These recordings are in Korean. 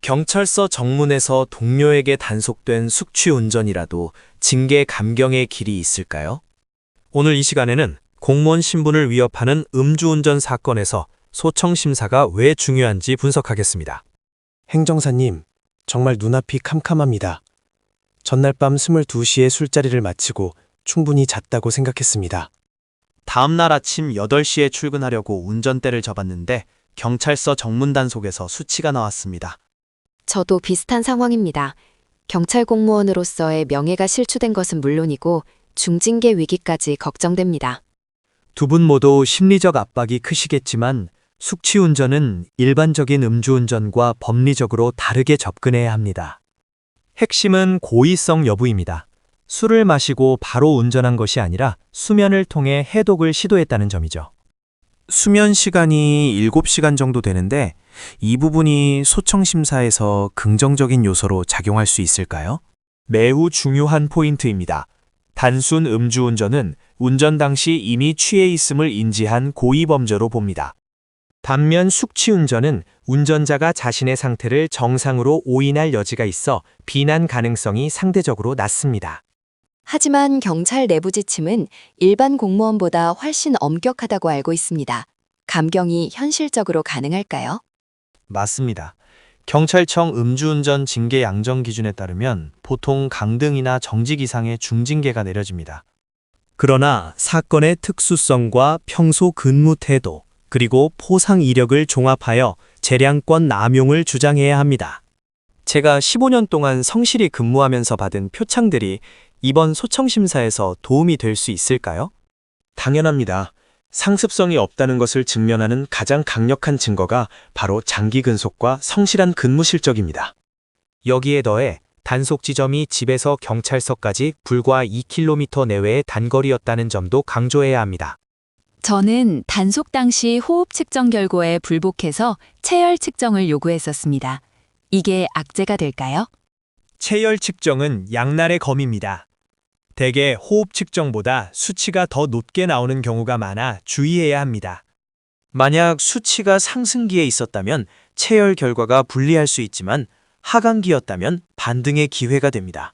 경찰서 정문에서 동료에게 단속된 숙취 운전이라도 징계 감경의 길이 있을까요? 오늘 이 시간에는 공무원 신분을 위협하는 음주운전 사건에서 소청 심사가 왜 중요한지 분석하겠습니다. 행정사님, 정말 눈앞이 캄캄합니다. 전날 밤 22시에 술자리를 마치고 충분히 잤다고 생각했습니다. 다음날 아침 8시에 출근하려고 운전대를 접었는데 경찰서 정문 단속에서 수치가 나왔습니다. 저도 비슷한 상황입니다. 경찰 공무원으로서의 명예가 실추된 것은 물론이고 중징계 위기까지 걱정됩니다. 두 분 모두 심리적 압박이 크시겠지만 숙취운전은 일반적인 음주운전과 법리적으로 다르게 접근해야 합니다. 핵심은 고의성 여부입니다. 술을 마시고 바로 운전한 것이 아니라 수면을 통해 해독을 시도했다는 점이죠. 수면 시간이 7시간 정도 되는데 이 부분이 소청심사에서 긍정적인 요소로 작용할 수 있을까요? 매우 중요한 포인트입니다. 단순 음주운전은 운전 당시 이미 취해 있음을 인지한 고의범죄로 봅니다. 반면 숙취운전은 운전자가 자신의 상태를 정상으로 오인할 여지가 있어 비난 가능성이 상대적으로 낮습니다. 하지만 경찰 내부 지침은 일반 공무원보다 훨씬 엄격하다고 알고 있습니다. 감경이 현실적으로 가능할까요? 맞습니다. 경찰청 음주운전 징계 양정 기준에 따르면 보통 강등이나 정직 이상의 중징계가 내려집니다. 그러나 사건의 특수성과 평소 근무 태도, 그리고 포상 이력을 종합하여 재량권 남용을 주장해야 합니다. 제가 15년 동안 성실히 근무하면서 받은 표창들이 이번 소청심사에서 도움이 될 수 있을까요? 당연합니다. 상습성이 없다는 것을 증명하는 가장 강력한 증거가 바로 장기 근속과 성실한 근무 실적입니다. 여기에 더해 단속 지점이 집에서 경찰서까지 불과 2km 내외의 단거리였다는 점도 강조해야 합니다. 저는 단속 당시 호흡 측정 결과에 불복해서 체열 측정을 요구했었습니다. 이게 악재가 될까요? 체열 측정은 양날의 검입니다. 대개 호흡 측정보다 수치가 더 높게 나오는 경우가 많아 주의해야 합니다. 만약 수치가 상승기에 있었다면 체열 결과가 불리할 수 있지만 하강기였다면 반등의 기회가 됩니다.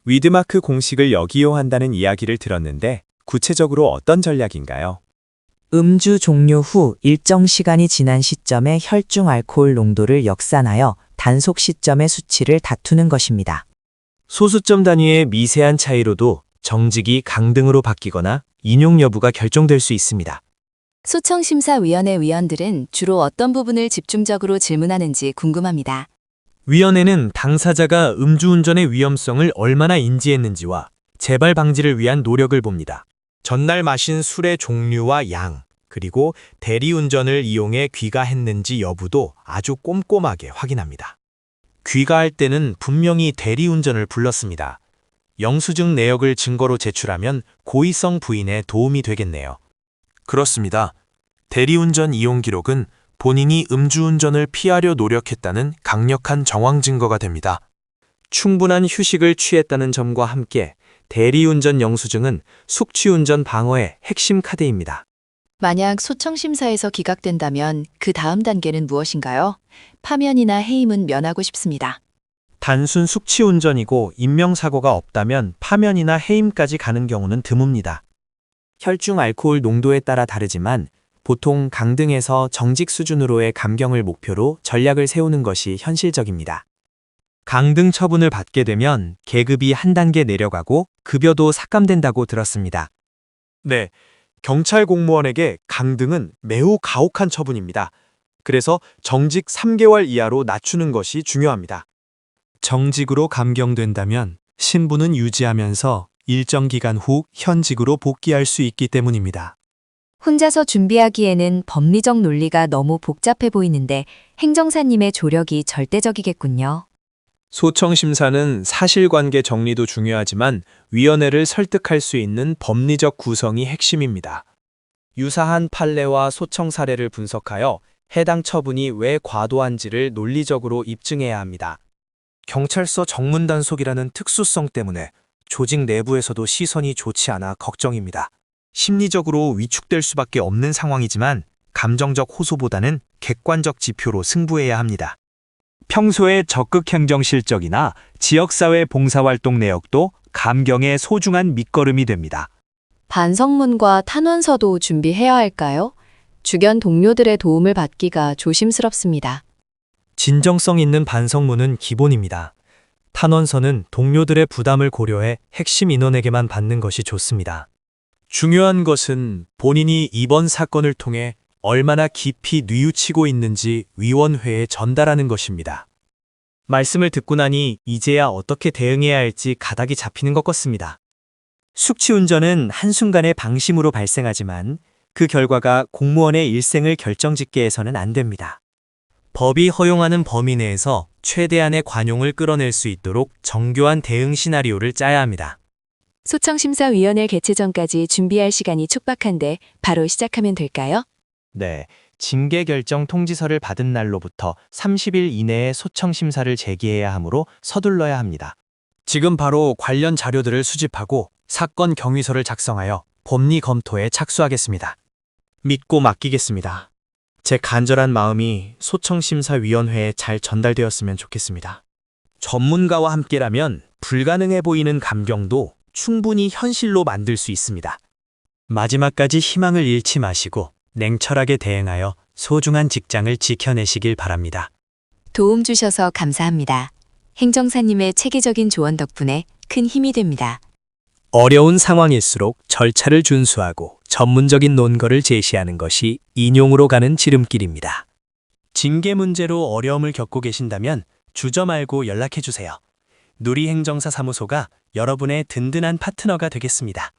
위드마크 공식을 역이용한다는 이야기를 들었는데 구체적으로 어떤 전략인가요? 음주 종료 후 일정 시간이 지난 시점에 혈중 알코올 농도를 역산하여 단속 시점의 수치를 다투는 것입니다. 소수점 단위의 미세한 차이로도 정직이 강등으로 바뀌거나 인용 여부가 결정될 수 있습니다. 소청심사위원회 위원들은 주로 어떤 부분을 집중적으로 질문하는지 궁금합니다. 위원회는 당사자가 음주운전의 위험성을 얼마나 인지했는지와 재발 방지를 위한 노력을 봅니다. 전날 마신 술의 종류와 양, 그리고 대리운전을 이용해 귀가했는지 여부도 아주 꼼꼼하게 확인합니다. 귀가할 때는 분명히 대리운전을 불렀습니다. 영수증 내역을 증거로 제출하면 고의성 부인에 도움이 되겠네요. 그렇습니다. 대리운전 이용 기록은 본인이 음주운전을 피하려 노력했다는 강력한 정황 증거가 됩니다. 충분한 휴식을 취했다는 점과 함께 대리운전 영수증은 숙취운전 방어의 핵심 카드입니다. 만약 소청심사에서 기각된다면 그 다음 단계는 무엇인가요? 파면이나 해임은 면하고 싶습니다. 단순 숙취운전이고 인명사고가 없다면 파면이나 해임까지 가는 경우는 드뭅니다. 혈중 알코올 농도에 따라 다르지만 보통 강등에서 정직 수준으로의 감경을 목표로 전략을 세우는 것이 현실적입니다. 강등 처분을 받게 되면 계급이 한 단계 내려가고 급여도 삭감된다고 들었습니다. 네, 경찰 공무원에게 강등은 매우 가혹한 처분입니다. 그래서 정직 3개월 이하로 낮추는 것이 중요합니다. 정직으로 감경된다면 신분은 유지하면서 일정 기간 후 현직으로 복귀할 수 있기 때문입니다. 혼자서 준비하기에는 법리적 논리가 너무 복잡해 보이는데 행정사님의 조력이 절대적이겠군요. 소청심사는 사실관계 정리도 중요하지만 위원회를 설득할 수 있는 법리적 구성이 핵심입니다. 유사한 판례와 소청 사례를 분석하여 해당 처분이 왜 과도한지를 논리적으로 입증해야 합니다. 경찰서 정문 단속이라는 특수성 때문에 조직 내부에서도 시선이 좋지 않아 걱정입니다. 심리적으로 위축될 수밖에 없는 상황이지만 감정적 호소보다는 객관적 지표로 승부해야 합니다. 평소의 적극 행정 실적이나 지역사회 봉사활동 내역도 감경의 소중한 밑거름이 됩니다. 반성문과 탄원서도 준비해야 할까요? 주변 동료들의 도움을 받기가 조심스럽습니다. 진정성 있는 반성문은 기본입니다. 탄원서는 동료들의 부담을 고려해 핵심 인원에게만 받는 것이 좋습니다. 중요한 것은 본인이 이번 사건을 통해 얼마나 깊이 뉘우치고 있는지 위원회에 전달하는 것입니다. 말씀을 듣고 나니 이제야 어떻게 대응해야 할지 가닥이 잡히는 것 같습니다. 숙취운전은 한순간의 방심으로 발생하지만 그 결과가 공무원의 일생을 결정짓게 해서는 안 됩니다. 법이 허용하는 범위 내에서 최대한의 관용을 끌어낼 수 있도록 정교한 대응 시나리오를 짜야 합니다. 소청심사위원회 개최 전까지 준비할 시간이 촉박한데 바로 시작하면 될까요? 네, 징계 결정 통지서를 받은 날로부터 30일 이내에 소청 심사를 제기해야 하므로 서둘러야 합니다. 지금 바로 관련 자료들을 수집하고 사건 경위서를 작성하여 법리 검토에 착수하겠습니다. 믿고 맡기겠습니다. 제 간절한 마음이 소청심사위원회에 잘 전달되었으면 좋겠습니다. 전문가와 함께라면 불가능해 보이는 감경도 충분히 현실로 만들 수 있습니다. 마지막까지 희망을 잃지 마시고 냉철하게 대응하여 소중한 직장을 지켜내시길 바랍니다. 도움 주셔서 감사합니다. 행정사님의 체계적인 조언 덕분에 큰 힘이 됩니다. 어려운 상황일수록 절차를 준수하고 전문적인 논거를 제시하는 것이 인용으로 가는 지름길입니다. 징계 문제로 어려움을 겪고 계신다면 주저 말고 연락해 주세요. 누리행정사 사무소가 여러분의 든든한 파트너가 되겠습니다.